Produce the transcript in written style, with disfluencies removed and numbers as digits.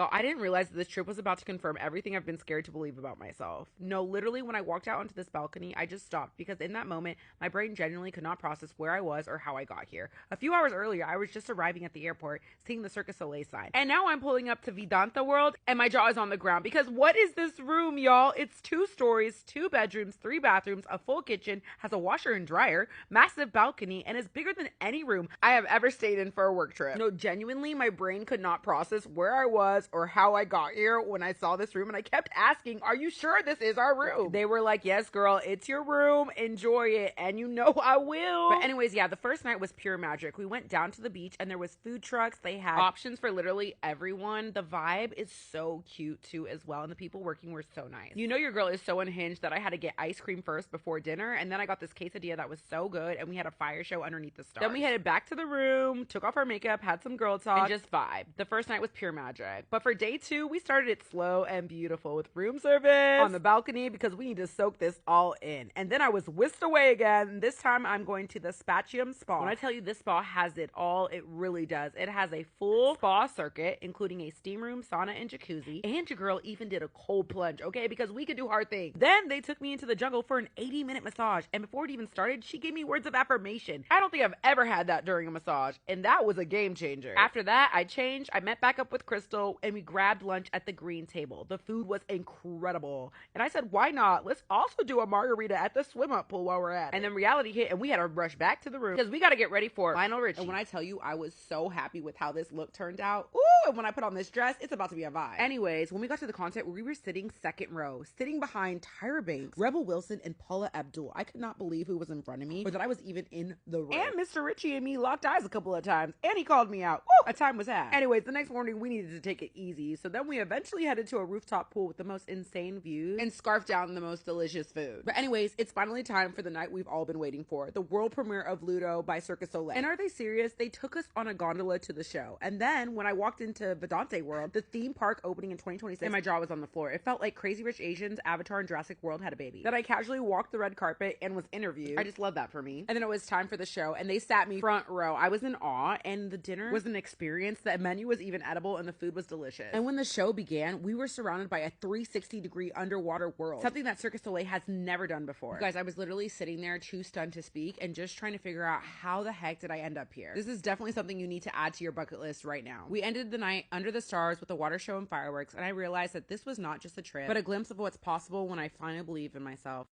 Well, I didn't realize that this trip was about to confirm everything I've been scared to believe about myself. No, literally, when I walked out onto this balcony, I just stopped because in that moment, my brain genuinely could not process where I was or how I got here. A few hours earlier, I was just arriving at the airport, seeing the Cirque du Soleil sign. And now I'm pulling up to Vidanta World, and my jaw is on the ground because what is this room, y'all? It's 2 stories, 2 bedrooms, 3 bathrooms, a full kitchen, has a washer and dryer, massive balcony, and is bigger than any room I have ever stayed in for a work trip. No, genuinely, my brain could not process where I was or how I got here when I saw this room, and I kept asking, are you sure this is our room? They were like, yes, girl, it's your room, enjoy it, and you know I will. But anyways, yeah, the first night was pure magic. We went down to the beach, and there was food trucks. They had options for literally everyone. The vibe is so cute too as well, and the people working were so nice. You know your girl is so unhinged that I had to get ice cream first before dinner, and then I got this quesadilla that was so good, and we had a fire show underneath the stars. Then we headed back to the room, took off our makeup, had some girl talk, and just vibe. The first night was pure magic. But for day 2, we started it slow and beautiful with room service on the balcony because we need to soak this all in. And then I was whisked away again. This time I'm going to the Spatium Spa. When I tell you this spa has it all, it really does. It has a full spa circuit, including a steam room, sauna, and jacuzzi. And your girl even did a cold plunge, okay? Because we can do hard things. Then they took me into the jungle for an 80-minute massage. And before it even started, she gave me words of affirmation. I don't think I've ever had that during a massage. And that was a game changer. After that, I changed. I met back up with Crystal and we grabbed lunch at the green table. The food was incredible. And I said, why not? Let's also do a margarita at the swim up pool while we're at it. And then reality hit and we had to rush back to the room because we got to get ready for Lionel Richie. And when I tell you, I was so happy with how this look turned out. Ooh, and when I put on this dress, it's about to be a vibe. Anyways, when we got to the concert, we were sitting second row, sitting behind Tyra Banks, Rebel Wilson, and Paula Abdul. I could not believe who was in front of me or that I was even in the room. And Mr. Richie and me locked eyes a couple of times and he called me out. Woo, a time was had. Anyways, the next morning we needed to take it easy. So then we eventually headed to a rooftop pool with the most insane views and scarfed down the most delicious food. But anyways, it's finally time for the night we've all been waiting for, the world premiere of Ludo by Cirque du Soleil. And are they serious? They took us on a gondola to the show. And then when I walked into Vidanta World, the theme park opening in 2026, and my jaw was on the floor. It felt like Crazy Rich Asians, Avatar, and Jurassic World had a baby. Then I casually walked the red carpet and was interviewed. I just love that for me. And then it was time for the show and they sat me front row. I was in awe and the dinner was an experience. The menu was even edible and the food was delicious. And when the show began, we were surrounded by a 360-degree underwater world, something that Cirque du Soleil has never done before. You guys, I was literally sitting there too stunned to speak and just trying to figure out how the heck did I end up here. This is definitely something you need to add to your bucket list right now. We ended the night under the stars with a water show and fireworks, and I realized that this was not just a trip, but a glimpse of what's possible when I finally believe in myself.